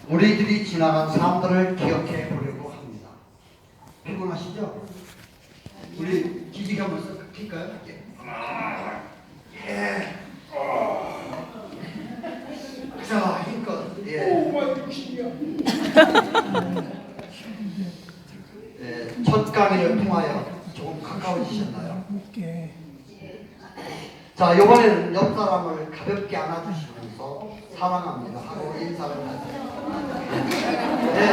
우리들이 지나간 삶들을 기억해 보려고 합니다. 피곤하시죠? 우리 기지개 한번 쓱 킬까요? 예. 자, 힘껏. 예. 예. 첫 강의를 통하여 조금 가까워지셨나요? 자, 이번에는 옆 사람을 가볍게 안아주시면서 사랑합니다 하고 인사를 하세요. 네,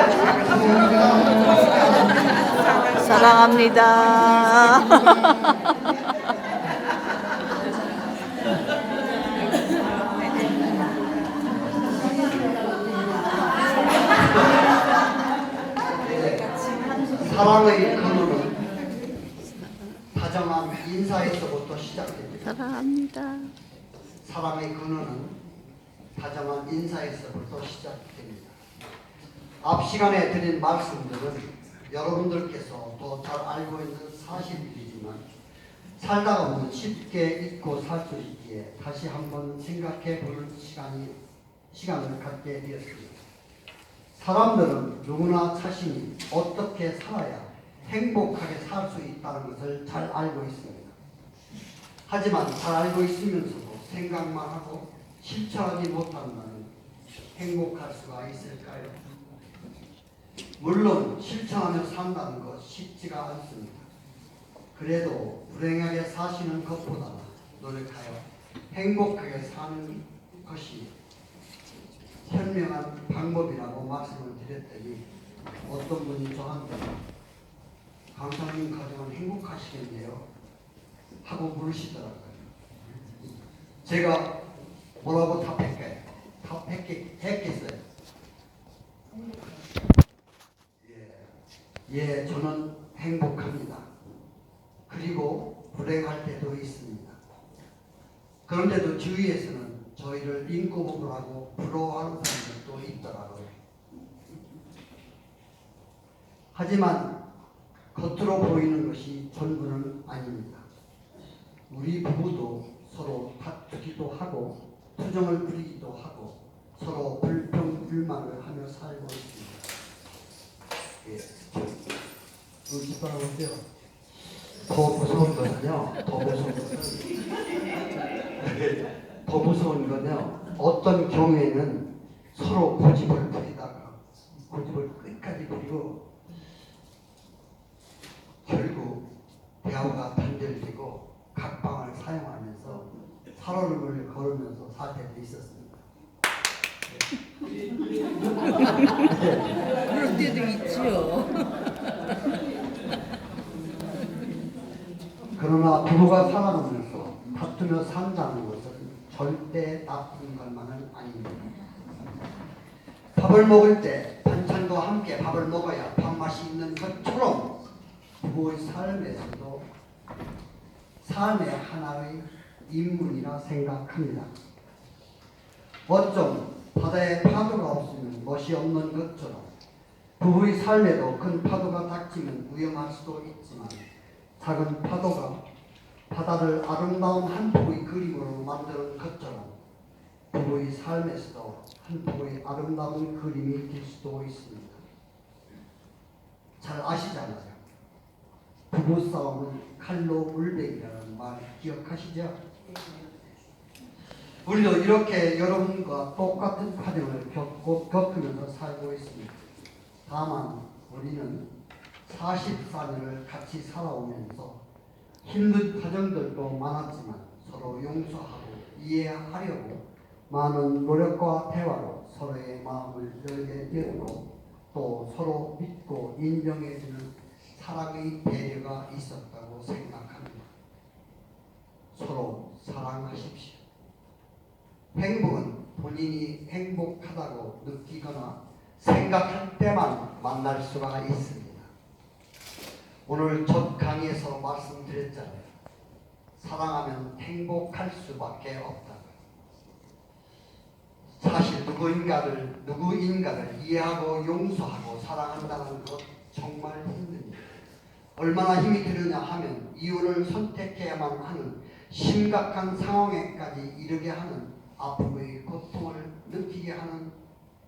사랑합니다. 사랑의 근원은 다정한 인사에서부터 시작됩니다. 사랑합니다. 사랑의 근원은 다정한 인사에서부터 시작됩니다. 앞 시간에 드린 말씀들은 여러분들께서 더 잘 알고 있는 사실들이지만 살다가 보면 쉽게 잊고 살 수 있기에 다시 한번 생각해 볼 시간을 갖게 되었습니다. 사람들은 누구나 자신이 어떻게 살아야 행복하게 살 수 있다는 것을 잘 알고 있습니다. 하지만 잘 알고 있으면서도 생각만 하고 실천하지 못한다면 행복할 수가 있을까요? 물론 실천하며 산다는 것 쉽지가 않습니다. 그래도 불행하게 사시는 것보다 노력하여 행복하게 사는 것이 현명한 방법이라고 말씀을 드렸더니 어떤 분이 저한테 강사님 가정은 행복하시겠네요 하고 물으시더라고요. 제가 뭐라고 답했겠어요? 예, 저는 행복합니다. 그리고 불행할 때도 있습니다. 그런데도 주위에서는 저희를 인꼬부부라고 부러워하는 사람들도 있더라고요. 하지만 겉으로 보이는 것이 전부는 아닙니다. 우리 부부도 서로 다투기도 하고 투정을 부리기도 하고 서로 불평불만을 하며 살고 있습니다. 예, 보세요. 더 무서운 것은요. 더 무서운 건요. 어떤 경우에는 서로 고집을 부리다가 고집을 끝까지 부리고 결국 대화가 단절되고 각방을 사용하면서 살얼음을 걸으면서 살 때도 있었습니다. 그럴 때도 있지요. 그러나 부부가 살아가면서 다투며 산다는 것은 절대 나쁜 것만은 아닙니다. 밥을 먹을 때 반찬과 함께 밥을 먹어야 밥맛이 있는 것처럼 부부의 삶에서도 삶의 하나의 인문이라 생각합니다. 어쩜 바다에 파도가 없으면 멋이 없는 것처럼 부부의 삶에도 큰 파도가 닥치면 위험할 수도 있지만 작은 파도가 바다를 아름다운 한 폭의 그림으로 만드는 것처럼 부부의 삶에서도 한 폭의 아름다운 그림이 될 수도 있습니다. 잘 아시잖아요. 부부싸움은 칼로 물베기라는 말 기억하시죠? 우리도 이렇게 여러분과 똑같은 과정을 겪으면서 살고 있습니다. 다만 우리는 44년을 같이 살아오면서 힘든 과정들도 많았지만 서로 용서하고 이해하려고 많은 노력과 대화로 서로의 마음을 열게 되었고 또 서로 믿고 인정해주는 사랑의 배려가 있었다고 생각합니다. 서로 사랑하십시오. 행복은 본인이 행복하다고 느끼거나 생각할 때만 만날 수가 있습니다. 오늘 첫 강의에서 말씀드렸잖아요. 사랑하면 행복할 수밖에 없다고. 사실 누구인가를 이해하고 용서하고 사랑한다는 것 정말 힘듭니다. 얼마나 힘이 드느냐 하면 이유를 선택해야만 하는 심각한 상황에까지 이르게 하는 아픔의 고통을 느끼게 하는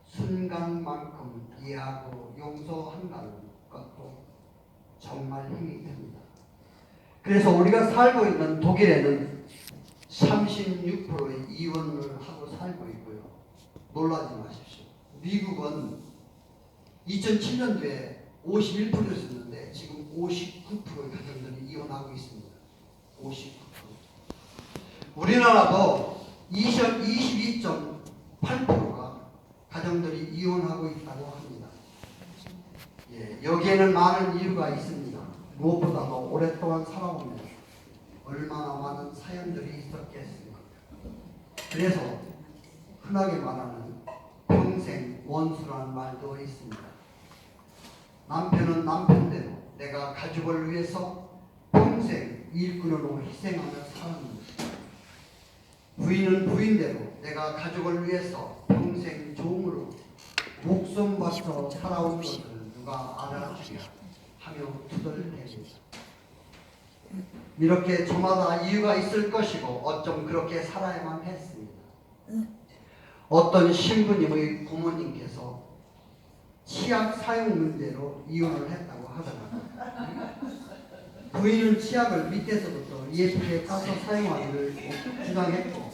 순간만큼 이해하고 용서한다는 것도 정말 힘이 됩니다. 그래서 우리가 살고 있는 독일에는 36%의 이혼을 하고 살고 있고요. 놀라지 마십시오. 미국은 2007년도에 51%였는데 지금 59%의 가정들이 이혼하고 있습니다. 59%. 우리나라도 22.8%가 가정들이 이혼하고 있다고 합니다. 예, 여기에는 많은 이유가 있습니다. 무엇보다도 오랫동안 살아오면서 얼마나 많은 사연들이 있었겠습니까? 그래서 흔하게 말하는 평생 원수라는 말도 있습니다. 남편은 남편대로 내가 가족을 위해서 평생 일꾼으로 희생하며 살았는데, 부인은 부인대로 내가 가족을 위해서 평생 종으로 목숨 바쳐 살아온 것을 누가 알아주랴 하며 투덜댑니다. 이렇게 저마다 이유가 있을 것이고 어쩜 그렇게 살아야만 했습니다. 어떤 신부님의 부모님께서 치약 사용 문제로 이혼을 했다고 하더라고요. 부인은 치약을 밑에서부터 예쁘게 까서 사용하기를 주장했고,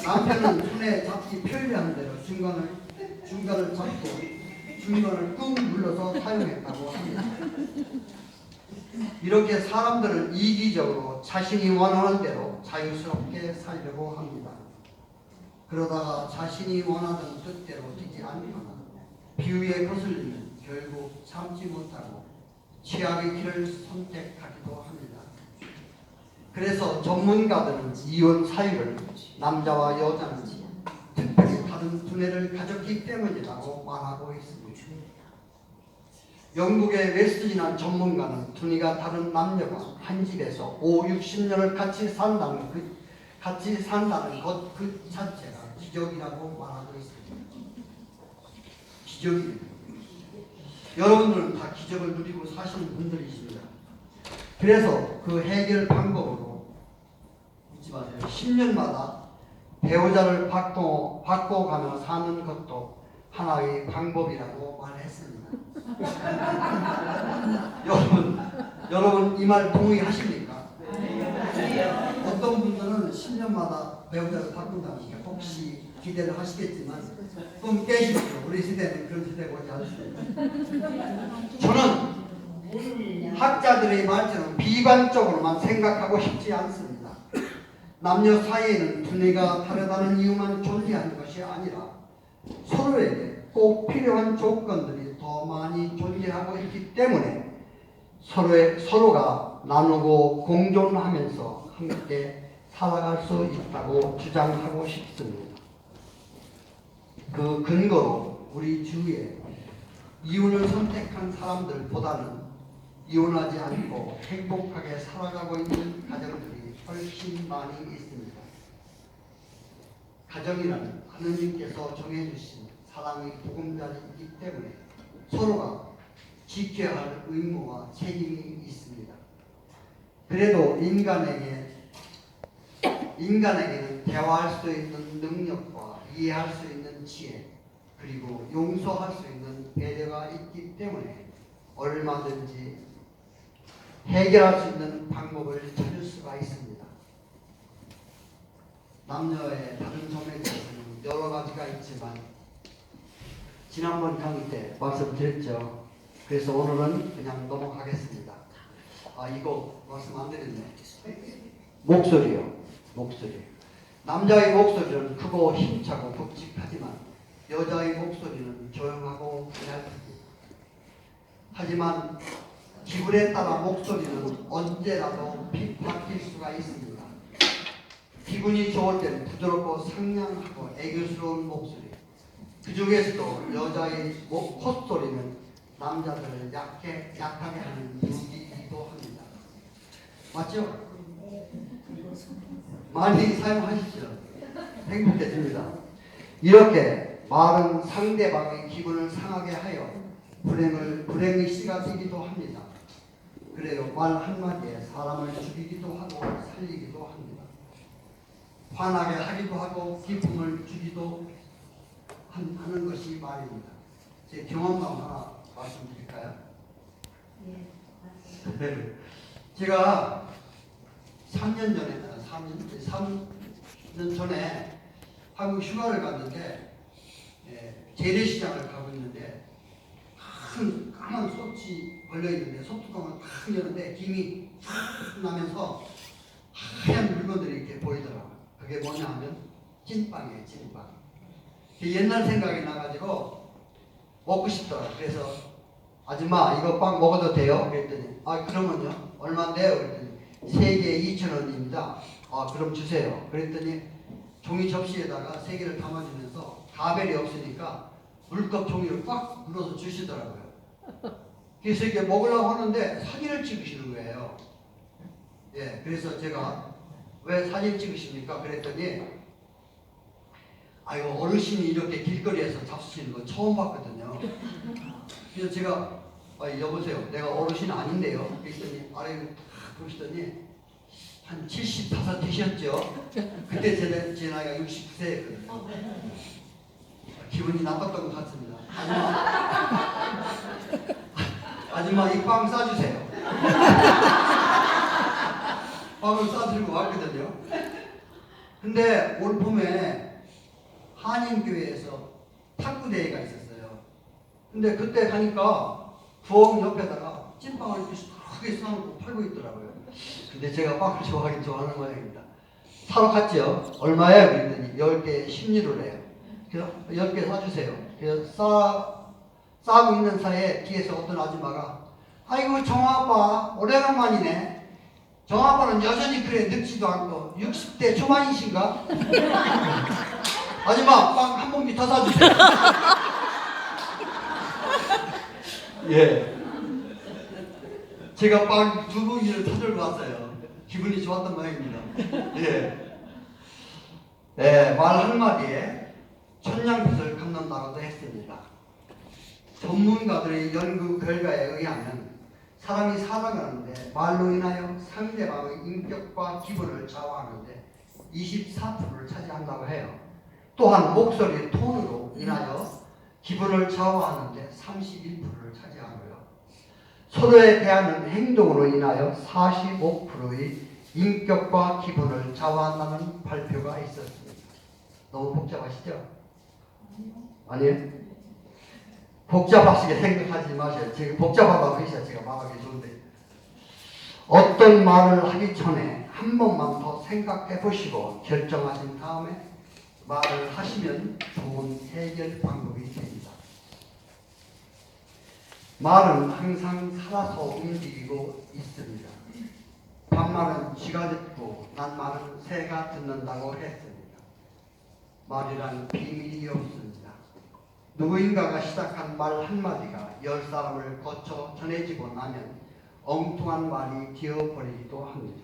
남편은 손에 잡기 편리한 대로 중간을 잡고 중간을 꾹 눌러서 사용했다고 합니다. 이렇게 사람들은 이기적으로 자신이 원하는 대로 자유스럽게 살려고 합니다. 그러다가 자신이 원하던 뜻대로 되지 않거나 비위에 거슬리면 결국 참지 못하고 최악의 길을 선택하기도 합니다. 그래서 전문가들은 이혼 사유를 남자와 여자는 특별히 다른 두뇌를 가졌기 때문이라고 말하고 있습니다. 영국의 웨스트진한 전문가는 두뇌가 다른 남녀가 한 집에서 5, 60년을 같이 산다는 것 그 자체가 기적이라고 말하고 있습니다. 기적입니다. 여러분들은 다 기적을 누리고 사시는 분들이십니다. 그래서 그 해결 방법으로 잊지 마세요. 10년마다 배우자를 바꿔가며 사는 것도 하나의 방법이라고 말했습니다. 여러분 이 말 동의하십니까? 어떤 분들은 10년마다 배우자를 바꾼다니까 혹시 기대를 하시겠지만 꿈 깨십시오. 우리 시대는 그런 시대가 오지 않습니다. 저는 학자들의 말처럼 비관적으로만 생각하고 싶지 않습니다. 남녀 사이에는 두뇌가 다르다는 이유만 존재하는 것이 아니라 서로에게 꼭 필요한 조건들이 더 많이 존재하고 있기 때문에 서로가 나누고 공존하면서 함께 살아갈 수 있다고 주장하고 싶습니다. 그 근거로 우리 주위에 이혼을 선택한 사람들보다는 이혼하지 않고 행복하게 살아가고 있는 가정들이 훨씬 많이 있습니다. 가정이란 하느님께서 정해주신 사랑의 보금자리이기 때문에 서로가 지켜야 할 의무와 책임이 있습니다. 그래도 인간에게는 대화할 수 있는 능력과 이해할 수 있는 지혜, 그리고 용서할 수 있는 배려가 있기 때문에 얼마든지 해결할 수 있는 방법을 찾을 수가 있습니다. 남녀의 다른 점에 대해서는 여러 가지가 있지만 지난번 강의 때 말씀드렸죠. 그래서 오늘은 그냥 넘어가겠습니다. 이거 말씀 안 드렸네. 목소리요. 목소리. 남자의 목소리는 크고 힘차고 굵직하지만 여자의 목소리는 조용하고 얇습니다. 하지만 기분에 따라 목소리는 언제라도 바뀔 수가 있습니다. 기분이 좋을 때는 부드럽고 상냥하고 애교스러운 목소리. 그 중에서도 여자의 콧소리는 남자들을 약하게 하는 무기이기도 합니다. 맞죠? 많이 사용하시죠? 행복해집니다. 이렇게 말은 상대방의 기분을 상하게 하여 불행의 씨가 되기도 합니다. 그래요. 말 한마디에 사람을 죽이기도 하고 살리기도 합니다. 화나게 하기도 하고 기쁨을 주기도 하는 것이 말입니다. 제 경험담 하나 말씀드릴까요? 예. 네. 제가 3년 전에 한국 휴가를 갔는데 재래시장을 가고 있는데 큰 까만 솥이 걸려있는데 소뚜껑을 탁 여는데 김이 탁 나면서 하얀 물건들이 이렇게 보이더라고요. 그게 뭐냐 하면 찐빵이에요. 찐빵. 옛날 생각이 나가지고 먹고 싶더라고요. 그래서 아줌마 이거 빵 먹어도 돼요? 그랬더니 아 그러면요 얼마인데요? 그랬더니 3개에 2,000원입니다. 아 그럼 주세요. 그랬더니 종이 접시에다가 3개를 담아주면서 가벨이 없으니까 물컵 종이를 꽉 눌러서 주시더라고요. 그래서 이렇게 먹으려고 하는데 사진을 찍으시는 거예요. 예, 그래서 제가 왜 사진 찍으십니까? 그랬더니 이거 어르신이 이렇게 길거리에서 잡수시는 거 처음 봤거든요. 그래서 제가 여보세요, 내가 어르신 아닌데요? 그랬더니 아래 보시더니 한 75 되셨죠? 그때 제 나이가 69세였거든요. 기분이 나빴던 것 같습니다. 아줌마 이 빵 싸주세요. 빵을 싸들고 왔거든요. 근데 올 봄에 한인교회에서 탁구대회가 있었어요. 근데 그때 가니까 부엌 옆에다가 찐빵을 이렇게 크게 싸놓고 팔고 있더라고요. 근데 제가 빵을 좋아하는 모양입니다. 사러 갔죠. 얼마예요? 그랬더니 10개에 10유로래요. 그래서 10개 사주세요. 그래서 싸고 있는 사이에 뒤에서 어떤 아줌마가 아이고 정아빠 오래간만이네. 정아빠는 여전히 그래 늙지도 않고 60대 초반이신가? 아줌마 빵 한 봉지 더 사주세요. 예. 제가 빵 2봉지를 사들고 왔어요. 기분이 좋았던 모양입니다. 예. 네, 말 한마디에 천냥빚을 갚는다고도 했습니다. 전문가들의 연구 결과에 의하면 사람이 살아가는데 말로 인하여 상대방의 인격과 기분을 좌우하는데 24%를 차지한다고 해요. 또한 목소리의 톤으로 인하여 기분을 좌우하는데 31%를 차지하고요. 서로에 대한 행동으로 인하여 45%의 인격과 기분을 좌우한다는 발표가 있었습니다. 너무 복잡하시죠? 아니에요? 복잡하시게 생각하지 마세요. 지금 복잡하다고 하셔야 제가 말하기 좋은데 어떤 말을 하기 전에 한 번만 더 생각해 보시고 결정하신 다음에 말을 하시면 좋은 해결 방법이 됩니다. 말은 항상 살아서 움직이고 있습니다. 반말은 쥐가 듣고 낱말은 새가 듣는다고 했습니다. 말이란 비밀이 없습니다. 누구인가가 시작한 말 한마디가 10사람을 거쳐 전해지고 나면 엉뚱한 말이 되어버리기도 합니다.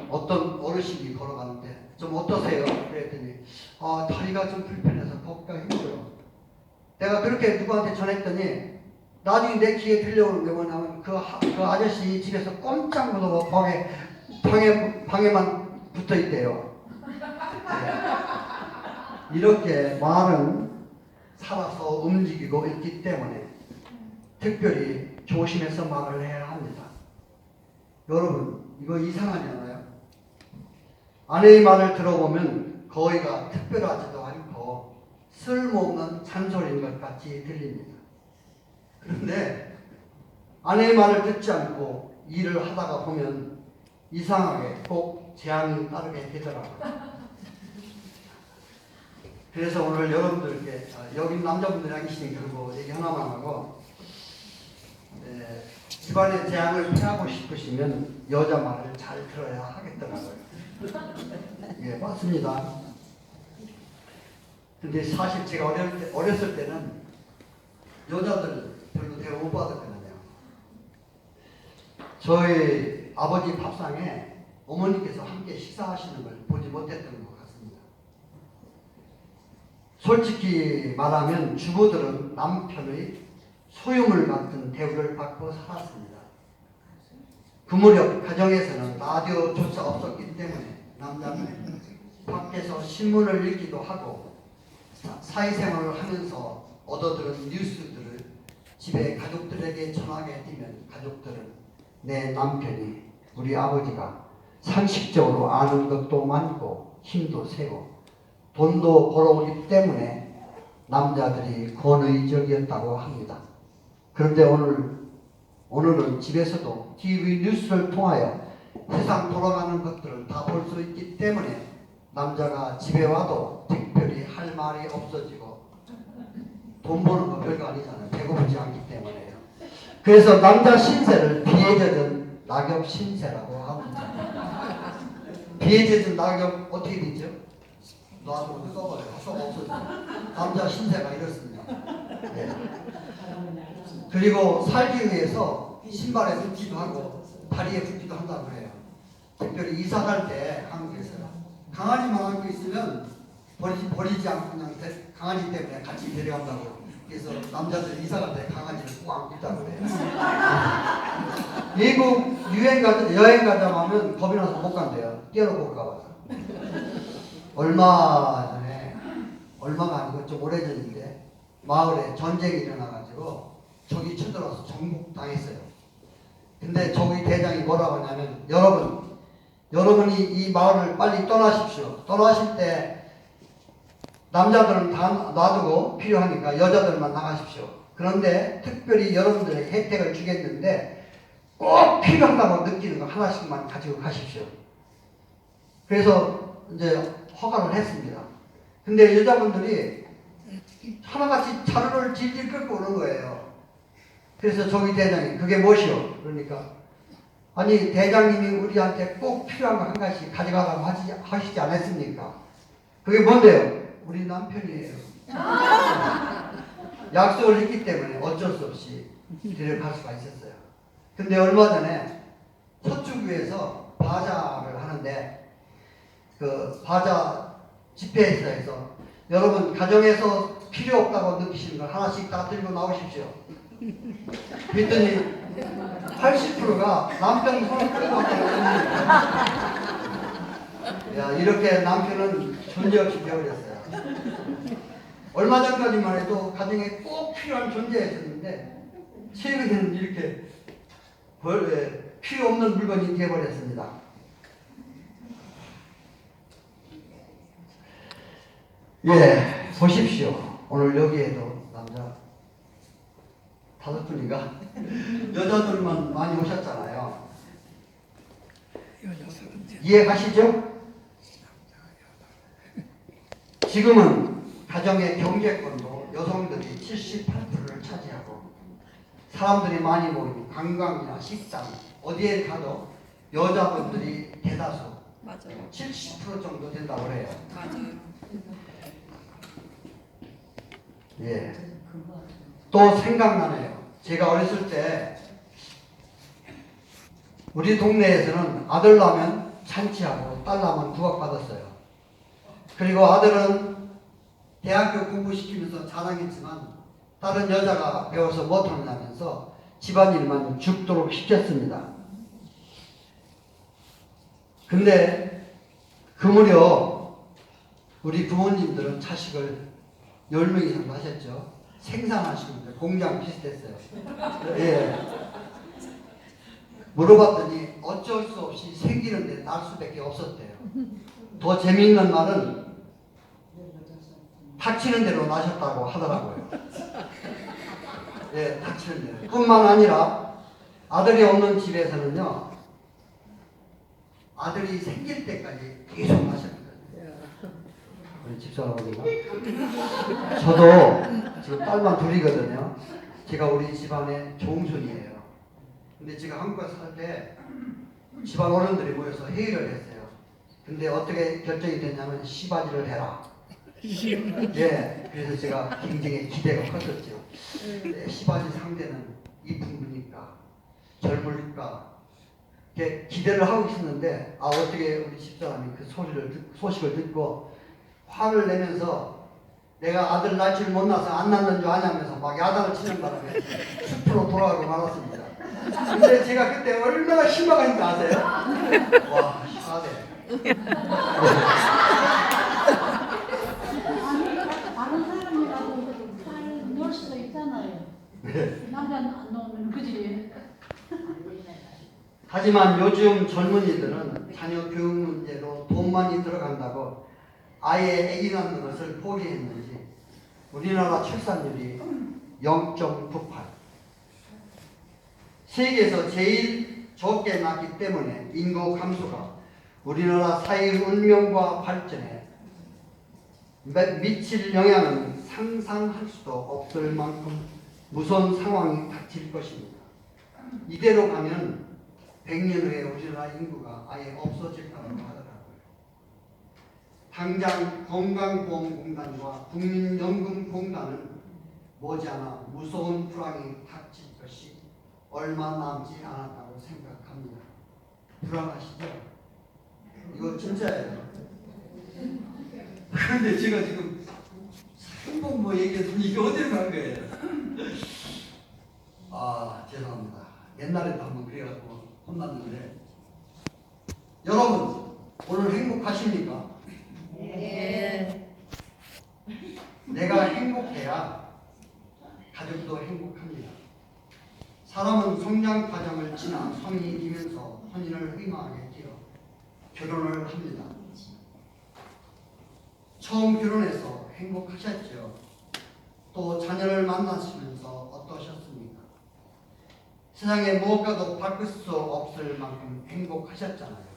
어떤 어르신이 걸어가는데 좀 어떠세요? 그랬더니 다리가 좀 불편해서 걷기가 힘들어요. 내가 그렇게 누구한테 전했더니 나중에 내 귀에 들려오는 게 뭐냐면 그 아저씨 집에서 꼼짝 못하고 방에만 붙어 있대요. 네. 이렇게 말은 살아서 움직이고 있기 때문에 특별히 조심해서 말을 해야 합니다. 여러분 이거 이상하잖아요. 아내의 말을 들어보면 거의가 특별하지도 않고 쓸모없는 잔소리인 것 같이 들립니다. 그런데 아내의 말을 듣지 않고 일을 하다가 보면 이상하게 꼭 재앙이 따르게 되더라고요. 그래서 오늘 여러분들께 여기 남자분들이 계시니까 그거 얘기 하나만 하고 집안의 재앙을 피하고 싶으시면 여자 말을 잘 들어야 하겠더라고요. 예, 맞습니다. 근데 사실 제가 어렸을 때는 여자들 별로 대우 못 받았거든요. 저희 아버지 밥상에 어머니께서 함께 식사하시는 걸 보지 못했던 것 같습니다. 솔직히 말하면 주부들은 남편의 소유물 같은 대우를 받고 살았습니다. 그 무렵 가정에서는 라디오조차 없었기 때문에 남자는 밖에서 신문을 읽기도 하고 사회생활을 하면서 얻어들은 뉴스들을 집에 가족들에게 전하게 되면 가족들은 내 남편이 우리 아버지가 상식적으로 아는 것도 많고 힘도 세고 돈도 벌어오기 때문에 남자들이 권위적이었다고 합니다. 그런데 오늘은 집에서도 TV 뉴스를 통하여 세상 돌아가는 것들을 다 볼 수 있기 때문에 남자가 집에 와도 특별히 할 말이 없어지고 돈 버는 거 별거 아니잖아요. 배고프지 않기 때문에요. 그래서 남자 신세를 비에 젖은 낙엽 신세라고 합니다. 비에 젖은 낙엽 어떻게 되죠? 놔두고 뜯어버려요. 썩 없어져. 남자 신세가 이렇습니다. 네. 그리고 살기 위해서 신발에 붙기도 하고 다리에 붙기도 한다고 그래요. 특별히 이사 갈 때 한국에서요. 강아지만 안고 있으면 버리지 않고 그냥 강아지 때문에 같이 데려간다고. 그래서 남자들 이사 갈 때 강아지를 꼭 안고 있다고 그래요. 미국 여행 가자고 하면 겁이 나서 못 간대요. 뛰어놓고 올까 봐. 얼마가 아니고 좀 오래전인데 마을에 전쟁이 일어나가지고 적이 쳐들어와서 정복당했어요. 근데 저기 대장이 뭐라고 하냐면 여러분이 이 마을을 빨리 떠나십시오. 떠나실 때 남자들은 다 놔두고 필요하니까 여자들만 나가십시오. 그런데 특별히 여러분들에게 혜택을 주겠는데 꼭 필요하다고 느끼는 거 하나씩만 가지고 가십시오. 그래서 이제 허가를 했습니다. 근데 여자분들이 하나같이 자루를 질질 끌고 오는 거예요. 그래서 저기 대장이 그게 무엇이오? 그러니까 아니 대장님이 우리한테 꼭 필요한 거 한 가지 가져가라고 하시지 않았습니까? 그게 뭔데요? 우리 남편이에요. 약속을 했기 때문에 어쩔 수 없이 데려갈 수가 있었어요. 근데 얼마 전에 서초구에서 바자를 하는데 그 바자 집회에서 여러분 가정에서 필요 없다고 느끼시는 걸 하나씩 다 들고 나오십시오. 그랬더니 80%가 남편 손을 끌고 왔다고 합니다. 야, 이렇게 남편은 존재 없이 되어버렸어요. 얼마 전까지만 해도 가정에 꼭 필요한 존재였었는데 최근에는 이렇게 필요 없는 물건이 되어버렸습니다. 예, 보십시오. 오늘 여기에도 남자 5분인가? 여자들만 많이 오셨잖아요. 이해가시죠? 지금은 가정의 경제권도 여성들이 78%를 차지하고 사람들이 많이 모이는 관광이나 식당 어디에 가도 여자분들이 대다수 맞아요. 70% 정도 된다고 그래요. 맞아요. 예. 또 생각나네요. 제가 어렸을 때 우리 동네에서는 아들 낳으면 잔치하고 딸 낳으면 구박받았어요. 그리고 아들은 대학교 공부시키면서 자랑했지만 다른 여자가 배워서 못한다면서 집안일만 죽도록 시켰습니다. 근데 그 무렵 우리 부모님들은 자식을 10명 이상 하셨죠. 생산하시는데 공장 비슷했어요. 예. 물어봤더니 어쩔 수 없이 생기는데 날 수밖에 없었대요. 더 재미있는 말은 닥치는 대로 나셨다고 하더라고요. 예, 닥치는 대로. 뿐만 아니라 아들이 없는 집에서는요. 아들이 생길 때까지 계속 나셨거든요. 우리 집사람이가. 저도 지금 딸만 둘이거든요. 제가 우리 집안의 종손이에요. 근데 제가 한국에 살 때 집안 어른들이 모여서 회의를 했어요. 근데 어떻게 결정이 됐냐면 시바지를 해라. 예, 그래서 제가 굉장히 기대가 컸었죠. 네, 시바지 상대는 이쁜 분일까, 젊을까, 이렇게 기대를 하고 있었는데, 어떻게 우리 집사람이 그 소식을 듣고 화를 내면서 내가 아들 낳지를 못 낳아서 안 낳는 줄 아냐면서 막 야단을 치는 바람에 숲으로 돌아가고 말았습니다. 근데 제가 그때 얼마나 실망한지 아세요? 와, 심하네. 안 나오면 그지? 하지만 요즘 젊은이들은 자녀 교육 문제로 돈 많이 들어간다고 아예 아기 낳는 것을 포기했는지 우리나라 출산율이 0.98. 세계에서 제일 적게 낳기 때문에 인구 감소가 우리나라 사회 운명과 발전에 미칠 영향은 상상할 수도 없을 만큼 무서운 상황이 닥칠 것입니다. 이대로 가면 100년 후에 우리나라 인구가 아예 없어질 거라고 하더라고요. 당장 건강보험공단과 국민연금공단은 머지않아 무서운 불황이 닥칠 것이 얼마 남지 않았다고 생각합니다. 불안하시죠? 이거 진짜예요. 그런데 제가 지금 행복 뭐 얘기해서 이게 어디로 간 거예요? 아, 죄송합니다. 옛날에도 한번 그래가지고 혼났는데, 여러분 오늘 행복하십니까? 네. 내가 행복해야 가족도 행복합니다. 사람은 성장 과정을 지나 성인이 되면서 혼인을 희망하게 되어 결혼을 합니다. 처음 결혼해서 행복하셨죠? 또 자녀를 만나시면서 어떠셨습니까? 세상에 무엇과도 바꿀 수 없을 만큼 행복하셨잖아요.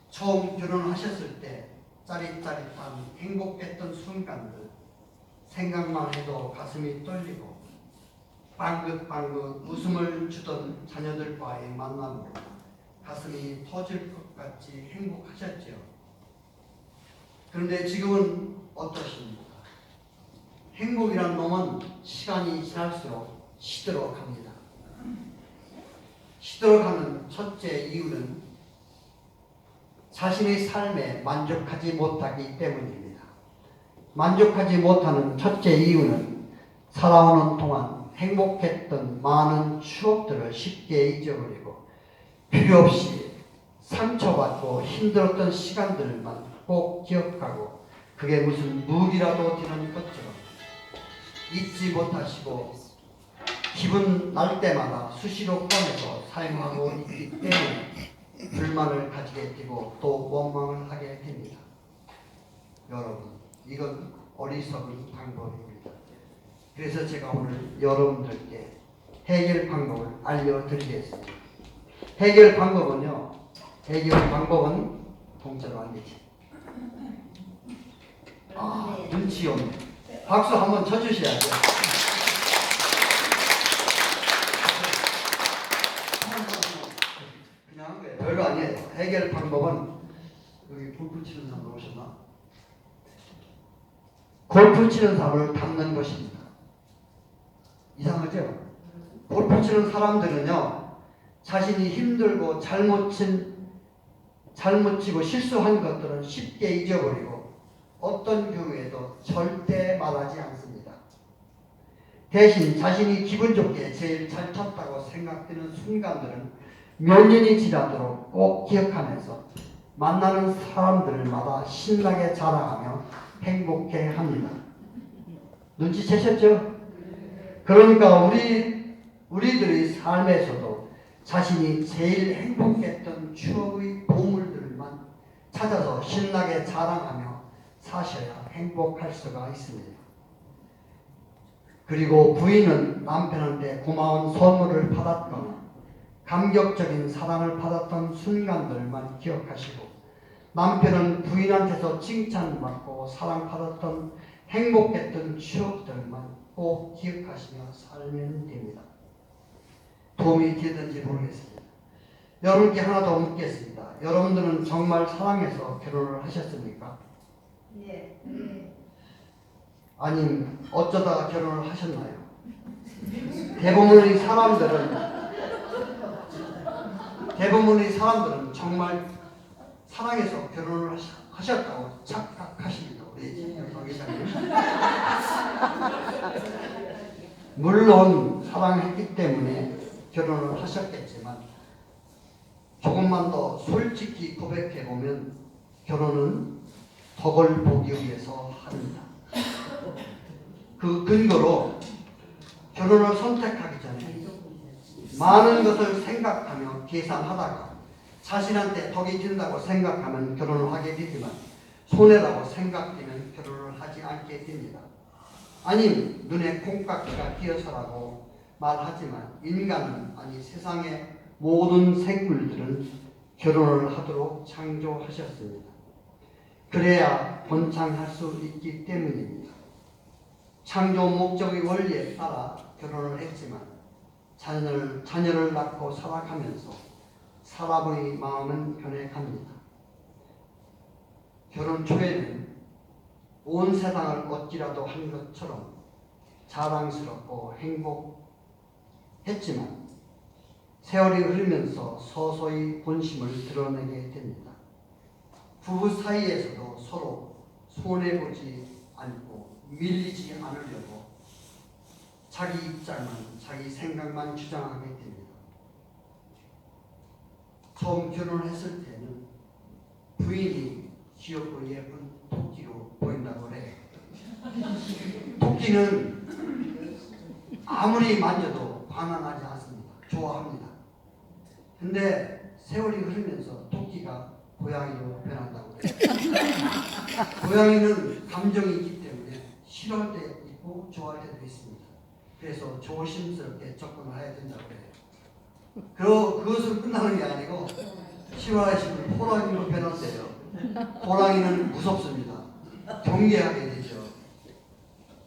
처음 결혼하셨을 때 짜릿짜릿한 행복했던 순간들 생각만 해도 가슴이 떨리고 방긋방긋 웃음을 주던 자녀들과의 만남으로 가슴이 터질 것 같이 행복하셨죠. 그런데 지금은 어떠십니까? 행복이란 놈은 시간이 지날수록 시들어 갑니다. 시들어 가는 첫째 이유는 자신의 삶에 만족하지 못하기 때문입니다. 만족하지 못하는 첫째 이유는 살아오는 동안 행복했던 많은 추억들을 쉽게 잊어버리고 필요 없이 상처받고 힘들었던 시간들만 꼭 기억하고 그게 무슨 무기라도 되는 것처럼 잊지 못하시고 기분 날 때마다 수시로 꺼내서 사용하고 있기 때문에 불만을 가지게 되고 또 원망을 하게 됩니다. 여러분, 이건 어리석은 방법입니다. 그래서 제가 오늘 여러분들께 해결 방법을 알려드리겠습니다. 해결 방법은 공짜로 안 되지. 아, 눈치 없네. 박수 한번 쳐주셔야죠. 그냥 한 거예요. 별로 아니에요. 해결 방법은 여기 골프 치는 사람 오셨나? 골프 치는 사람을 닮는 것입니다. 이상하죠? 골프 치는 사람들은요, 자신이 힘들고 잘못 치고 실수한 것들은 쉽게 잊어버리고 어떤 경우에도 절대 말하지 않습니다. 대신 자신이 기분 좋게 제일 잘 쳤다고 생각되는 순간들은 몇 년이 지나도록 꼭 기억하면서 만나는 사람들마다 신나게 자랑하며 행복해 합니다. 눈치채셨죠? 그러니까 우리들의 삶에서도 자신이 제일 행복했던 추억의 보물들만 찾아서 신나게 자랑하며 사셔야 행복할 수가 있습니다. 그리고 부인은 남편한테 고마운 선물을 받았거나 감격적인 사랑을 받았던 순간들만 기억하시고 남편은 부인한테서 칭찬받고 사랑받았던 행복했던 추억들만 꼭 기억하시며 살면 됩니다. 도움이 되든지 모르겠습니다. 여러분께 하나 더 묻겠습니다. 여러분들은 정말 사랑해서 결혼을 하셨습니까? 예. 아님 어쩌다가 결혼을 하셨나요? 대부분의 사람들은 정말 사랑해서 결혼을 하셨다고 착각하십니다. 우리 관계자님. 물론 사랑했기 때문에 결혼을 하셨겠지만 조금만 더 솔직히 고백해보면 결혼은 덕을 보기 위해서 합니다. 그 근거로 결혼을 선택하기 전에 많은 것을 생각하며 계산하다가 자신한테 덕이 된다고 생각하면 결혼을 하게 되지만 손해라고 생각되면 결혼을 하지 않게 됩니다. 아님 눈에 콩깍지가 끼어서라고 말하지만 인간은 아니 세상의 모든 생물들은 결혼을 하도록 창조하셨습니다. 그래야 번창할 수 있기 때문입니다. 창조 목적의 원리에 따라 결혼을 했지만 자녀를 낳고 살아가면서 사람의 마음은 변해갑니다. 결혼 초에는 온 세상을 얻기라도 한 것처럼 자랑스럽고 행복했지만 세월이 흐르면서 서서히 본심을 드러내게 됩니다. 부부 사이에서도 서로 손해보지 않고 밀리지 않으려고 자기 입장만, 자기 생각만 주장하게 됩니다. 처음 결혼했을 때는 부인이 귀엽고 예쁜 토끼로 보인다고 해요. 토끼는 아무리 만져도 반항하지 않습니다. 좋아합니다. 근데 세월이 흐르면서 토끼가 고양이로 변한다고 해요. 고양이는 감정이 있기 때문에 싫어할 때 있고 좋아할 때도 있습니다. 그래서 조심스럽게 접근을 해야 된다고 해요. 그것으로 끝나는 게 아니고 10월 10일 호랑이로 변한대요. 호랑이는 무섭습니다. 경계하게 되죠.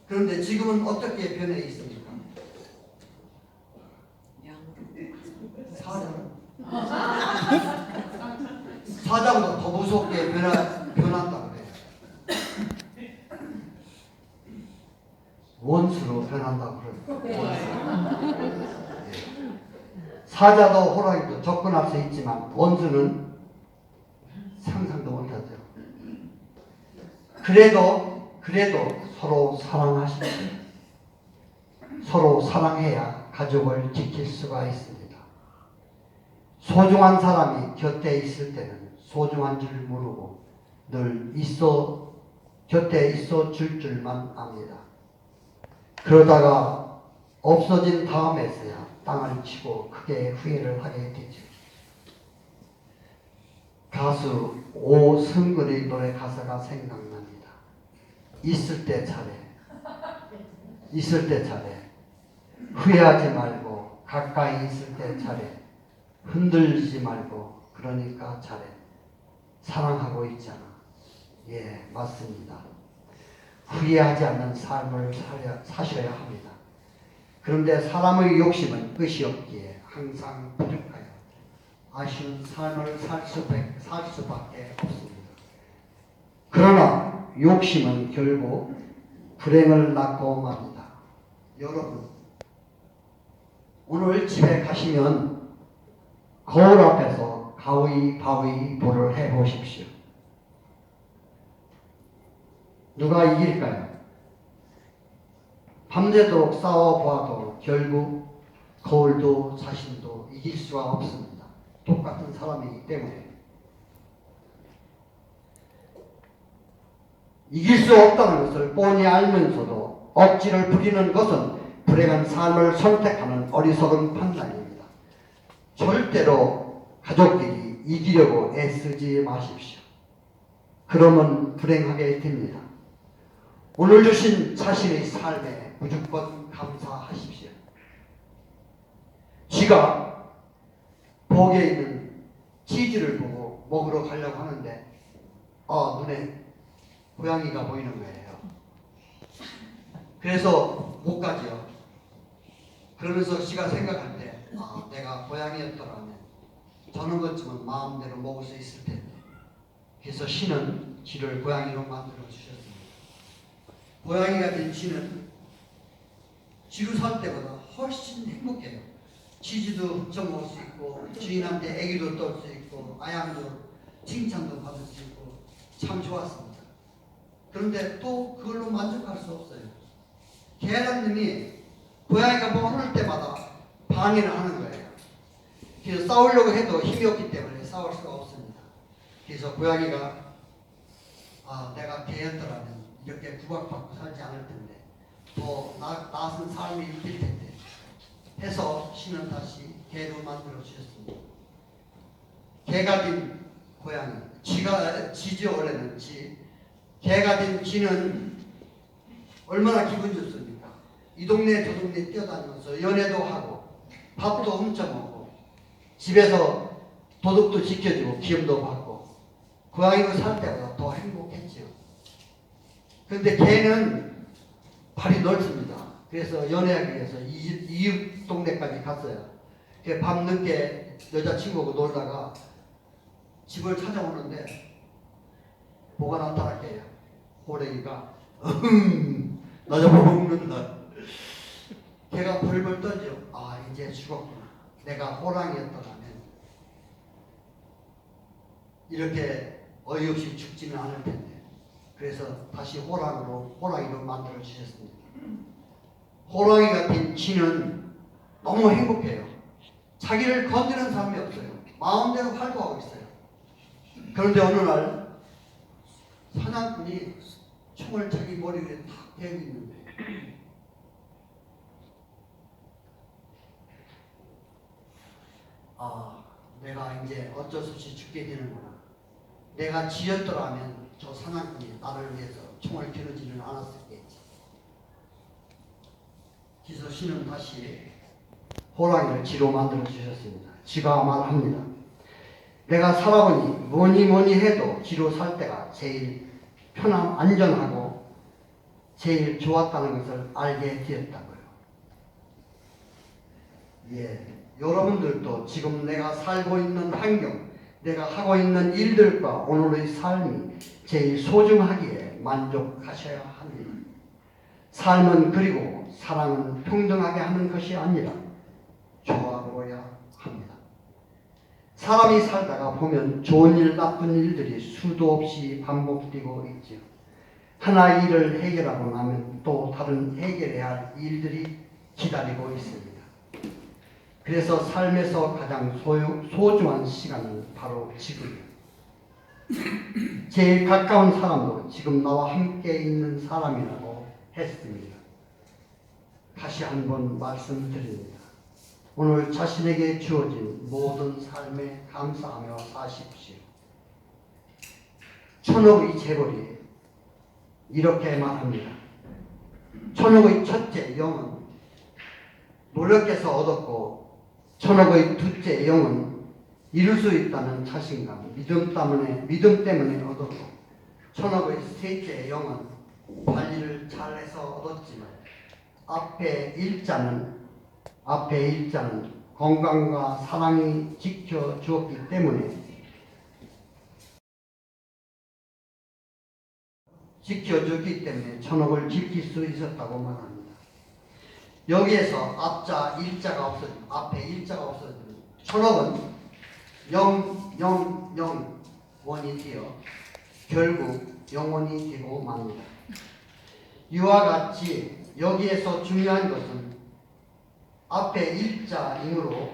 그런데 지금은 어떻게 변해 있습니까? 사자보다 더 무섭게 변한다고 해요. 원수로 변한다고 그래요. 사자도 호랑이도 접근할 수 있지만 원수는 상상도 못하죠. 그래도 서로 사랑하십시오. 서로 사랑해야 가족을 지킬 수가 있습니다. 소중한 사람이 곁에 있을 때는 소중한 줄 모르고 늘 곁에 있어 줄 줄만 압니다. 그러다가 없어진 다음에서야 땅을 치고 크게 후회를 하게 되죠. 가수 오승근의 노래 가사가 생각납니다. 있을 때 잘해. 후회하지 말고 가까이 있을 때 잘해. 흔들리지 말고 그러니까 잘해. 사랑하고 있잖아. 예, 맞습니다. 후회하지 않는 삶을 사셔야 합니다. 그런데 사람의 욕심은 끝이 없기에 항상 부족하여 아쉬운 삶을 살 수밖에 없습니다. 그러나 욕심은 결국 불행을 낳고 맙니다. 여러분, 오늘 집에 가시면 거울 앞에서 가위바위보를 해보십시오. 누가 이길까요? 밤새도록 싸워보아도 결국 거울도 자신도 이길 수가 없습니다. 똑같은 사람이기 때문에. 이길 수 없다는 것을 뻔히 알면서도 억지를 부리는 것은 불행한 삶을 선택하는 어리석은 판단입니다. 절대로 가족끼리 이기려고 애쓰지 마십시오. 그러면 불행하게 됩니다. 오늘 주신 자신의 삶에 무조건 감사하십시오. 쥐가 벽에 있는 치즈를 보고 먹으러 가려고 하는데 눈에 고양이가 보이는 거예요. 그래서 못 가죠. 그러면서 쥐가 생각할 때 내가 고양이였더라면 저는 것쯤은 마음대로 먹을 수 있을 텐데. 그래서 신은 쥐를 고양이로 만들어 주셨습니다. 고양이가 된 쥐는 쥐로 살 때보다 훨씬 행복해요. 치즈도 훔쳐 먹을 수 있고 주인한테 애기도 떨 수 있고 아양도 칭찬도 받을 수 있고 참 좋았습니다. 그런데 또 그걸로 만족할 수 없어요. 계란님이 고양이가 뭐 하는 때마다 방해를 하는 거예요. 그래서 싸우려고 해도 힘이 없기 때문에 싸울 수가 없습니다. 그래서 고양이가 내가 개였더라면 이렇게 구박받고 살지 않을 텐데 더 나은 삶이 있을 텐데 해서 신은 다시 개로 만들어 주셨습니다. 개가 된 고양이, 쥐죠. 원래는 쥐. 개가 된 쥐는 얼마나 기분 좋습니까? 이 동네 저 동네 뛰어다니면서 연애도 하고 밥도 훔쳐먹고 집에서 도둑도 지켜주고 기름도 받고 고양이로 살 때보다 더 행복했지요. 그런데 개는 발이 넓습니다. 그래서 연애하기 위해서 이웃 동네까지 갔어요. 밤 늦게 여자친구하고 놀다가 집을 찾아오는데 뭐가 나타났게요. 호랭이가 나 잡아먹는다. 걔가 벌벌 떨죠. 아, 이제 죽었구나. 내가 호랑이였더라면 이렇게 어이없이 죽지는 않을 텐데. 그래서 다시 호랑이로 만들어 주셨습니다. 호랑이 같은 쥐는 너무 행복해요. 자기를 건드는 사람이 없어요. 마음대로 활동하고 있어요. 그런데 어느 날 사냥꾼이 총을 자기 머리 위에 탁 대고 있는데 아, 내가 이제 어쩔 수 없이 죽게 되는구나. 내가 쥐였더라면 저 사냥꾼이 나를 위해서 총을 겨누지는 않았었겠지. 그래서 신은 다시 호랑이를 쥐로 만들어 주셨습니다. 쥐가 말합니다. 내가 살아보니 뭐니 해도 쥐로 살 때가 제일 안전하고 제일 좋았다는 것을 알게 되었다고요. 예, 여러분들도 지금 내가 살고 있는 환경, 내가 하고 있는 일들과 오늘의 삶이 제일 소중하기에 만족하셔야 합니다. 삶은 그리고 사랑은 평등하게 하는 것이 아니라 조화로워야 합니다. 사람이 살다가 보면 좋은 일, 나쁜 일들이 수도 없이 반복되고 있지요. 하나의 일을 해결하고 나면 또 다른 해결해야 할 일들이 기다리고 있습니다. 그래서 삶에서 가장 소중한 시간은 바로 지금이에요. 제일 가까운 사람도 지금 나와 함께 있는 사람이라고 했습니다. 다시 한번 말씀드립니다. 오늘 자신에게 주어진 모든 삶에 감사하며 사십시오. 천옥의 재벌이 이렇게 말합니다. 천옥의 첫째 영은 노력해서 얻었고 천옥의 둘째 영은 이룰 수 있다는 자신감, 믿음 때문에 얻었고 천옥의 셋째 영은 관리를 잘해서 얻었지만 앞에 일자는 건강과 사랑이 지켜주었기 때문에 천옥을 지킬 수 있었다고 말합니다. 여기에서 앞에 일자가 없어지면 천옥은 000원이 되어 결국 영원히 되고 맙니다. 이와 같이 여기에서 중요한 것은 앞에 일자이므로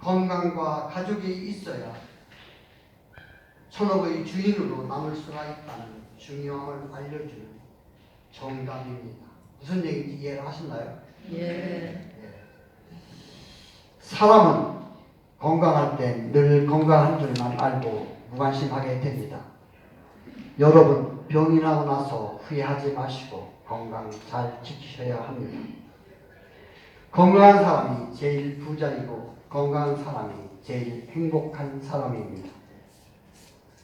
건강과 가족이 있어야 천옥의 주인으로 남을 수가 있다는 중요함을 알려주는 정답입니다. 무슨 얘기인지 이해를 하시나요? 예. 사람은 건강할 때 늘 건강한 줄만 알고 무관심하게 됩니다. 여러분 병이 나고 나서 후회하지 마시고 건강 잘 지키셔야 합니다. 건강한 사람이 제일 부자이고 건강한 사람이 제일 행복한 사람입니다.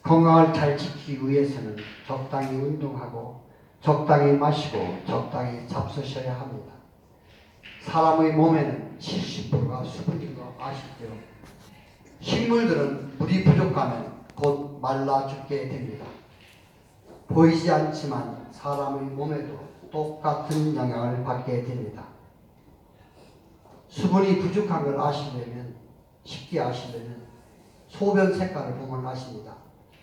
건강을 잘 지키기 위해서는 적당히 운동하고 적당히 마시고 적당히 잡수셔야 합니다. 사람의 몸에는 70%가 수분인 거 아시죠? 식물들은 물이 부족하면 곧 말라 죽게 됩니다. 보이지 않지만 사람의 몸에도 똑같은 영향을 받게 됩니다. 수분이 부족한 걸 쉽게 아시려면 소변 색깔을 보면 아십니다.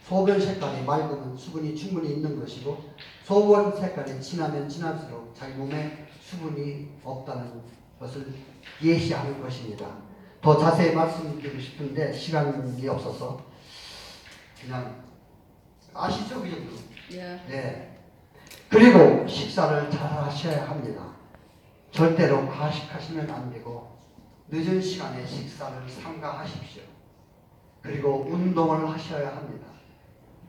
소변 색깔이 맑으면 수분이 충분히 있는 것이고 소변 색깔이 진하면 진할수록 자기 몸에 수분이 없다는 것을 예시하는 것입니다. 더 자세히 말씀드리고 싶은데 시간이 없어서 그냥 아시죠? 그 정도? 예. 네. 그리고 식사를 잘 하셔야 합니다. 절대로 과식하시면 안 되고 늦은 시간에 식사를 삼가하십시오. 그리고 운동을 하셔야 합니다.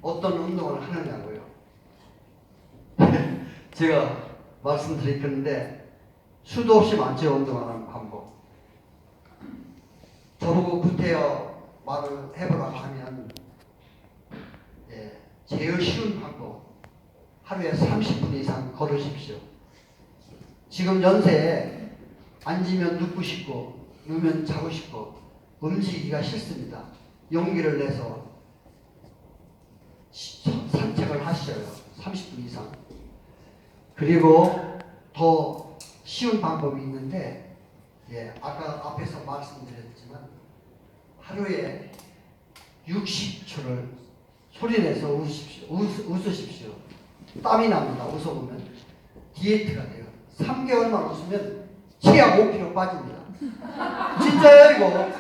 어떤 운동을 하느냐고요? 제가 말씀드릴 건데 수도 없이 많죠. 운동하는 방법. 저보고 구태여 말을 해보라고 하면 제일 쉬운 방법, 하루에 30분 이상 걸으십시오. 지금 연세에 앉으면 눕고 싶고 누우면 자고 싶고 움직이기가 싫습니다. 용기를 내서 산책을 하셔요. 30분 이상. 그리고 더 쉬운 방법이 있는데 아까 앞에서 말씀드렸지만 하루에 60초를 소리내서 웃으십시오. 땀이 납니다. 웃어보면 디에트가 돼요. 3개월만 웃으면 치약 5kg 빠집니다. 진짜예요 이거.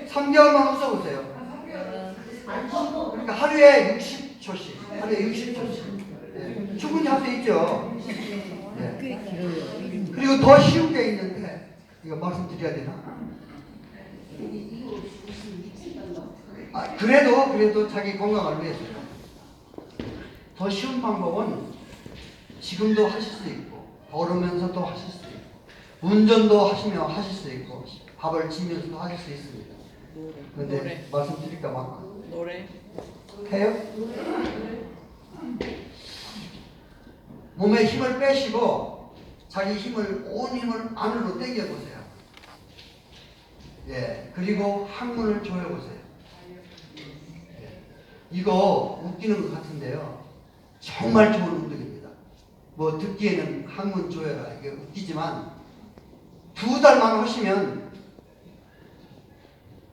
3개월만 웃어보세요. 그러니까 하루에 60초씩, 하루에 60초씩 충분히 할 수 있죠. 그리고 더 쉬운 게 있는데 이거 말씀드려야 되나? 그래도 자기 건강을 위해서요. 더 쉬운 방법은 지금도 하실 수 있고 걸으면서도 하실 수 있고 운전도 하시며 하실 수 있고 밥을 지면서도 하실 수 있습니다. 그런데 말씀드릴까 봐 노래 해요? 몸에 힘을 빼시고 자기 힘을 온 힘을 안으로 당겨 보세요. 그리고 항문을 조여 보세요. 이거 웃기는 것 같은데요. 정말 좋은 운동입니다. 뭐 듣기에는 항문 조여라 이게 웃기지만 2달만 하시면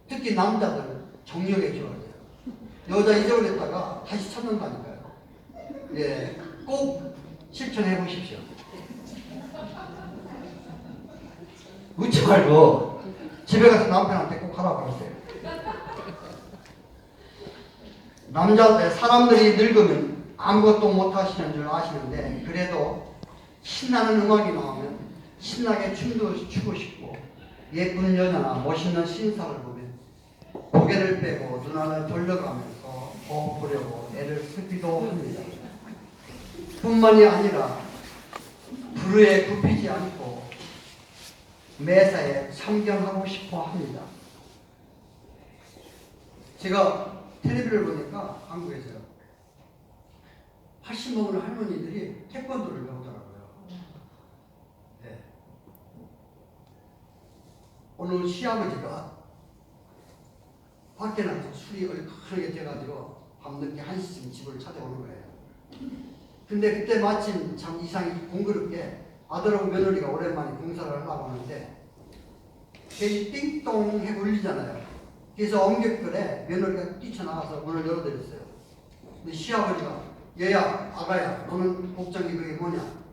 특히 남자들 정력에 좋아져요. 여자 잊어버렸다가 다시 찾는다니까요. 꼭 실천해 보십시오. 웃지 말고 집에 가서 남편한테 꼭 하라고 그러세요. 사람들이 늙으면 아무것도 못 하시는 줄 아시는데 그래도 신나는 음악이 나오면 신나게 춤도 추고 싶고 예쁜 여자나 멋있는 신사를 보면 고개를 빼고 눈알을 돌려가면서 보려고 애를 쓰기도 합니다. 뿐만이 아니라 불의에 굽히지 않고 매사에 참견하고 싶어 합니다. 제가 텔레비를 보니까 한국에서요. 80 먹은 할머니들이 태권도를 배우더라고요. 오늘 시아버지가 밖에 나가서 술이 얼큰하게 돼가지고 밤늦게 1시쯤 집을 찾아오는 거예요. 근데 그때 마침 참 이상이 공교롭게 아들하고 며느리가 오랜만에 공사를 하려고 하는데 괜히 띵동 해 울리잖아요. 그래서 엄격결에 며느리가 뛰쳐나가서 문을 열어드렸어요. 근데 시아버지가 얘야 아가야 너는 복장이 그게 뭐냐?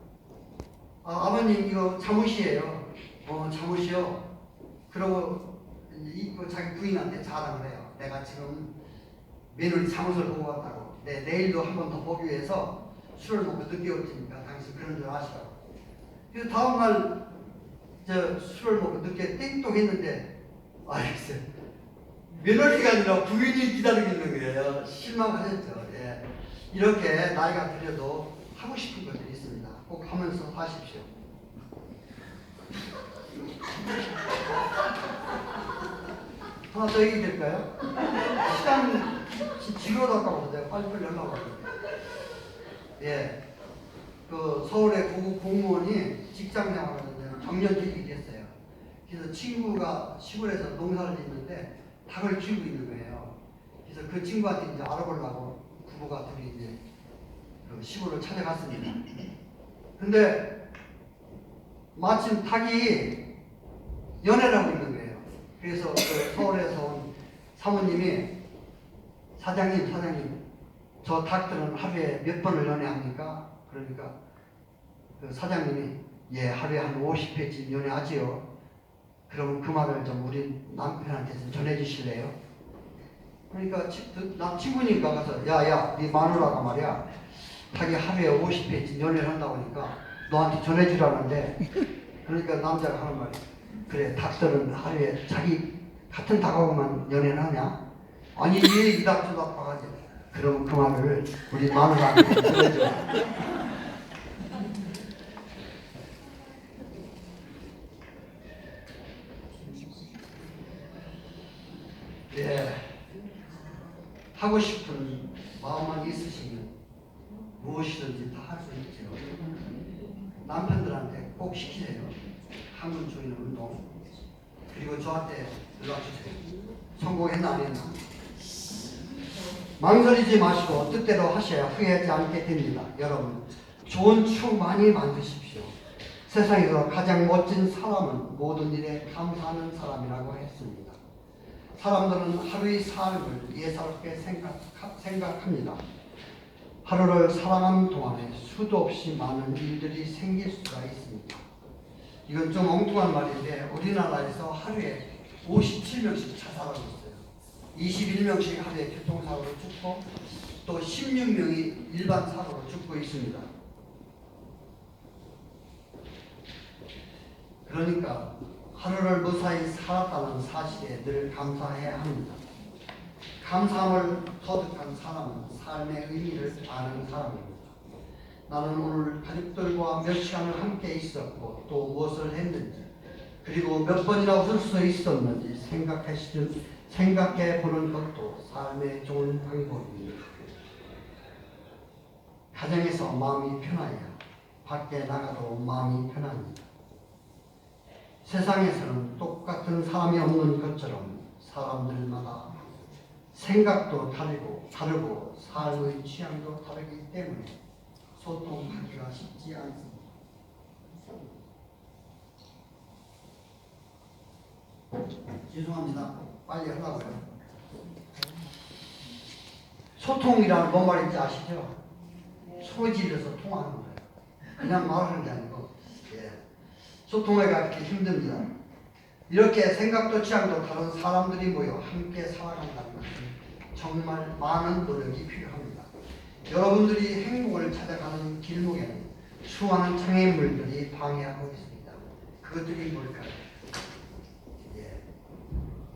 아버님 이거 잠옷이에요. 잠옷이요. 그러고 자기 부인한테 자랑을 해요. 내가 지금 며느리 잠옷을 보고 왔다고. 내일도 한 번 더 보기 위해서 술을 먹고 늦게 올 테니까 당신 그런 줄 아시라고. 그래서 다음날 술을 먹고 늦게 띵동 했는데 알겠어요. 며느리가 아니라 부인이 기다리고 있는 거예요. 실망하셨죠. 이렇게 나이가 들어도 하고 싶은 것들이 있습니다. 꼭 하면서 하십시오. 하나 더 얘기 될까요? 시간 지루하다 아까부터 내가 빨리빨리 하려고 하거든요. 그 서울의 고급 공무원이 직장 생활을 하는데 정년퇴직이 됐어요. 그래서 친구가 시골에서 농사를 짓는데 닭을 키우고 있는 거예요. 그래서 그 친구한테 이제 알아보려고 부부가 둘이 이제 그 시골을 찾아갔습니다. 근데 마침 닭이 연애를 하고 있는 거예요. 그래서 그 서울에서 온 사모님이 사장님 저 닭들은 하루에 몇 번을 연애합니까? 그러니까 그 사장님이 하루에 한 50회쯤 연애하지요. 그러면 그 말을 좀 우리 남편한테 좀 전해주실래요? 그러니까 나 친구니까 가서 야야 네 마누라가 말이야 자기 하루에 50회씩 연애를 한다고 하니까 너한테 전해주라는데, 그러니까 남자가 하는 말이, 그래 닭들은 하루에 자기 같은 닭하고만 연애를 하냐? 아니 이 닭도 닭바가지. 그럼 그 말을 우리 마누라한테 전해줘. 예, 하고 싶은 마음만 있으시면 무엇이든지 다 할 수 있죠. 남편들한테 꼭 시키세요. 한근 조이는 운동. 그리고 저한테 연락주세요. 성공했나 안 했나. 망설이지 마시고 뜻대로 하셔야 후회하지 않게 됩니다. 여러분, 좋은 추억 많이 만드십시오. 세상에서 가장 멋진 사람은 모든 일에 감사하는 사람이라고 했습니다. 사람들은 하루의 삶을 예사롭게 생각합니다. 하루를 살아가는 동안에 수도 없이 많은 일들이 생길 수가 있습니다. 이건 좀 엉뚱한 말인데 우리나라에서 하루에 57명씩 자살하고 있어요. 21명씩 하루에 교통사고로 죽고 또 16명이 일반 사고로 죽고 있습니다. 그러니까 하루를 무사히 살았다는 사실에 늘 감사해야 합니다. 감사함을 터득한 사람은 삶의 의미를 아는 사람입니다. 나는 오늘 가족들과 몇 시간을 함께 있었고 또 무엇을 했는지 그리고 몇 번이나 웃을 수 있었는지 생각해 보는 것도 삶의 좋은 방법입니다. 가정에서 마음이 편해야 밖에 나가도 마음이 편합니다. 세상에서는 똑같은 사람이 없는 것처럼 사람들마다 생각도 다르고 삶의 취향도 다르기 때문에 소통하기가 쉽지 않습니다. 죄송합니다. 빨리 하려고요. 소통이란 뭔 말인지 아시죠? 소리 질러서 통하는 거예요. 그냥 말하는 게 아니고 소통하기가 그렇게 힘듭니다. 이렇게 생각도 취향도 다른 사람들이 모여 함께 살아간다는 것은 정말 많은 노력이 필요합니다. 여러분들이 행복을 찾아가는 길목에는 수많은 장애물들이 방해하고 있습니다. 그것들이 뭘까요?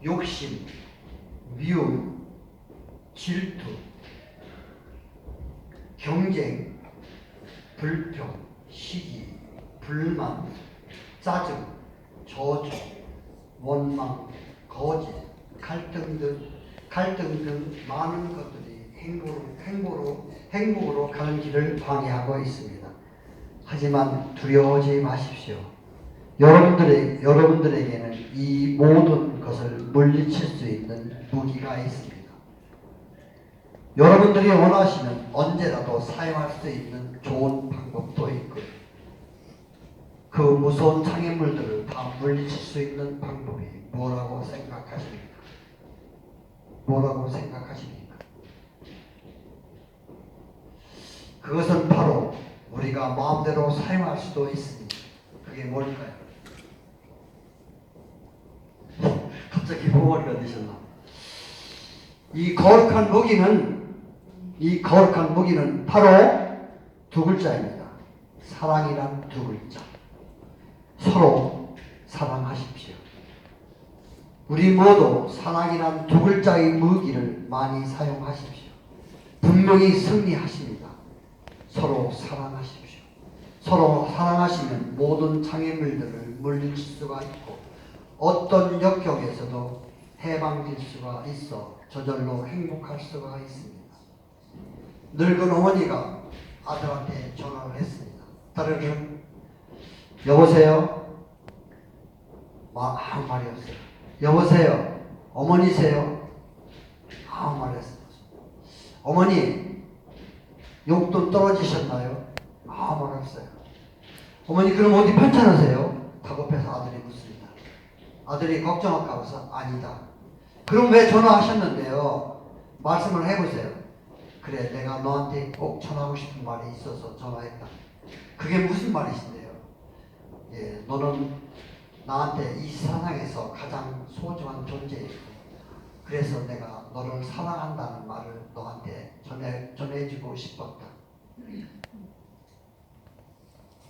욕심, 미움, 질투, 경쟁, 불평, 시기, 불만, 짜증, 저주, 원망, 거짓, 갈등 등 많은 것들이 행복으로 가는 길을 방해하고 있습니다. 하지만 두려워하지 마십시오. 여러분들에게는 이 모든 것을 물리칠 수 있는 무기가 있습니다. 여러분들이 원하시면 언제라도 사용할 수 있는 좋은 방법도 있고 그 무서운 장애물들을 다 물리칠 수 있는 방법이 뭐라고 생각하십니까? 그것은 바로 우리가 마음대로 사용할 수도 있습니다. 그게 뭘까요? 갑자기 머리가 드셨나? 이 거룩한 무기는 바로 두 글자입니다. 사랑이란 두 글자. 서로 사랑하십시오. 우리 모두 사랑이란 두 글자의 무기를 많이 사용하십시오. 분명히 승리하십니다. 서로 사랑하십시오. 서로 사랑하시면 모든 장애물들을 물리칠 수가 있고 어떤 역경에서도 해방될 수가 있어 저절로 행복할 수가 있습니다. 늙은 어머니가 아들한테 전화를 했습니다. 따르릉 여보세요? 아무 말이 없어요. 여보세요? 어머니세요? 아무 말이 없어요. 어머니 용돈 떨어지셨나요? 아무 말 없어요. 어머니 그럼 어디 편찮으세요? 다급해서 아들이 묻습니다. 아들이 걱정할까 봐서 아니다. 그럼 왜 전화하셨는데요? 말씀을 해보세요. 그래 내가 너한테 꼭 전하고 싶은 말이 있어서 전화했다. 그게 무슨 말이신데요? 너는 나한테 이 세상에서 가장 소중한 존재이고 그래서 내가 너를 사랑한다는 말을 너한테 전해주고 싶었다.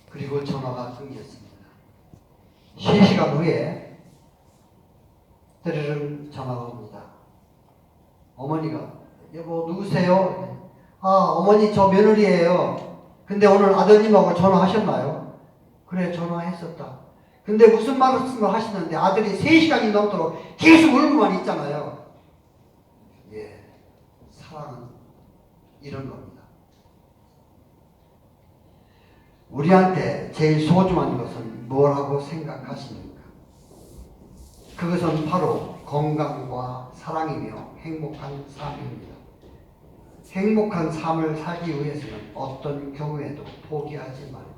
그리고 전화가 끊겼습니다. 3시간 후에 드르릉 전화가 옵니다. 어머니가 여보 누구세요? 아 어머니 저 며느리예요. 근데 오늘 아드님하고 전화하셨나요? 그래 전화했었다. 근데 무슨 말씀을 하시는데 아들이 3시간이 넘도록 계속 울고만 있잖아요. 예, 사랑은 이런 겁니다. 우리한테 제일 소중한 것은 뭐라고 생각하십니까? 그것은 바로 건강과 사랑이며 행복한 삶입니다. 행복한 삶을 살기 위해서는 어떤 경우에도 포기하지 말고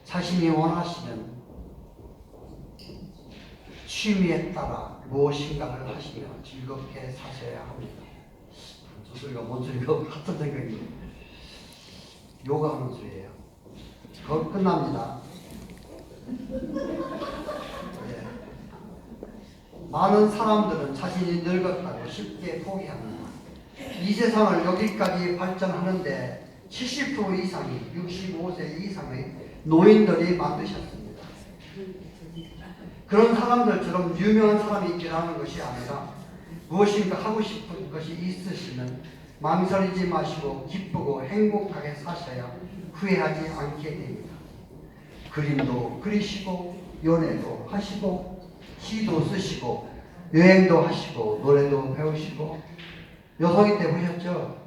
자신이 원하시는 취미에 따라 무엇인가를 하시며 즐겁게 사셔야 합니다. 저 소리가 뭔 소리가 같은 생각이에요. 요가하는 소리예요. 그거 끝납니다. 예. 많은 사람들은 자신이 늙었다고 쉽게 포기합니다. 이 세상을 여기까지 발전하는데 70% 이상이 65세 이상의 노인들이 만드셨습니다. 그런 사람들처럼 유명한 사람이 있기라는 것이 아니라 무엇인가 하고 싶은 것이 있으시면 망설이지 마시고 기쁘고 행복하게 사셔야 후회하지 않게 됩니다. 그림도 그리시고 연애도 하시고 시도 쓰시고 여행도 하시고 노래도 배우시고 여성이 때 보셨죠?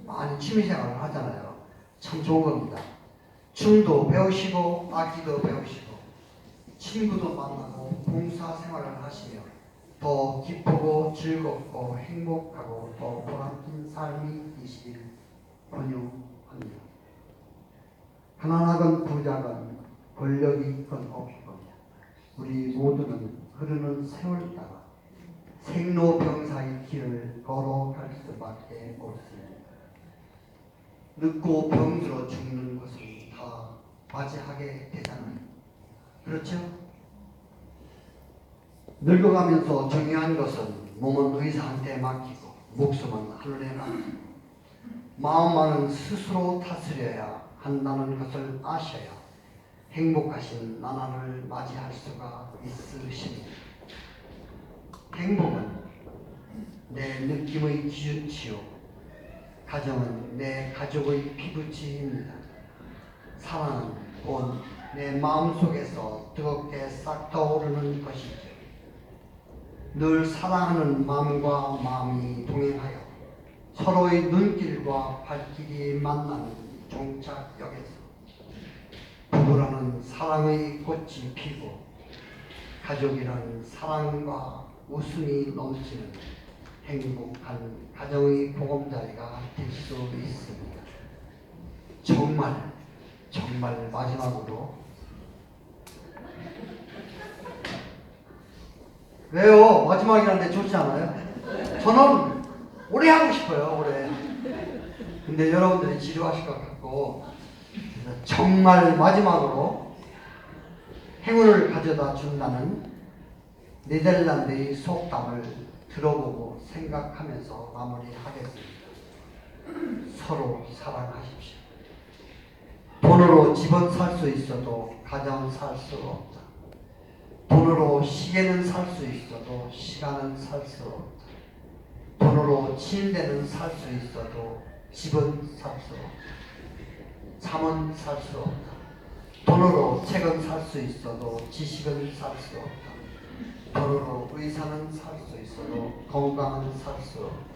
많이 취미생활을 하잖아요. 참 좋은 겁니다. 춤도 배우시고 악기도 배우시고 친구도 만나고 봉사생활을 하시며 더 기쁘고 즐겁고 행복하고 더 보람된 삶이 되시길 권유합니다. 가난하건 부자건 권력이 있건 없건 우리 모두는 흐르는 세월 따라 생로병사의 길을 걸어갈 수밖에 없습니다. 늙고 병들어 죽는 것은 다 맞이하게 되잖아요. 그렇죠? 늙어가면서 중요한 것은 몸은 의사한테 맡기고 목숨은 하늘에 맡기고 마음만은 스스로 다스려야 한다는 것을 아셔야 행복하신 나날을 맞이할 수가 있으십니다. 행복은 내 느낌의 기준치요. 가정은 내 가족의 피부치입니다. 사랑은 곧 내 마음속에서 뜨겁게 싹 타오르는 것이죠. 늘 사랑하는 마음과 마음이 동행하여 서로의 눈길과 발길이 만나는 종착역에서 부부라는 사랑의 꽃이 피고 가족이라는 사랑과 웃음이 넘치는 행복한 가정의 보금자리가 될 수 있습니다. 정말 마지막으로 왜요? 마지막이라는데 좋지 않아요? 저는 오래 하고 싶어요. 오래. 근데 여러분들이 지루하실 것 같고 정말 마지막으로 행운을 가져다 준다는 네덜란드의 속담을 들어보고 생각하면서 마무리하겠습니다. 서로 사랑하십시오. 돈으로 집은 살 수 있어도 가정은 살 수 없다. 돈으로 시계는 살 수 있어도 시간은 살 수 없다. 돈으로 침대는 살 수 있어도 집은 살 수 없다. 잠은 살 수 없다. 돈으로 책은 살 수 있어도 지식은 살 수 없다. 돈으로 의사는 살 수 있어도 건강은 살 수 없다.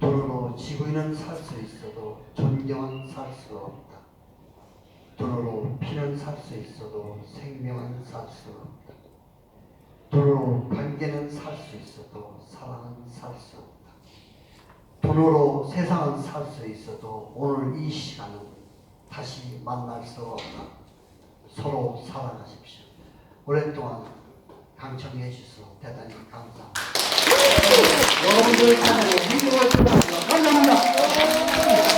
돈으로 지구인은 살 수 있어도 존경은 살 수 없다. 돈으로 피는 살 수 있어도 생명은 살 수 없다. 돈으로 관계는 살 수 있어도 사랑은 살 수 없다. 돈으로 세상은 살 수 있어도 오늘 이 시간은 다시 만날 수 없다. 서로 사랑하십시오. 오랫동안 강청해 주셔서 대단히 감사합니다. 여러분들 찬양에 힘을 주셔서 감사합니다.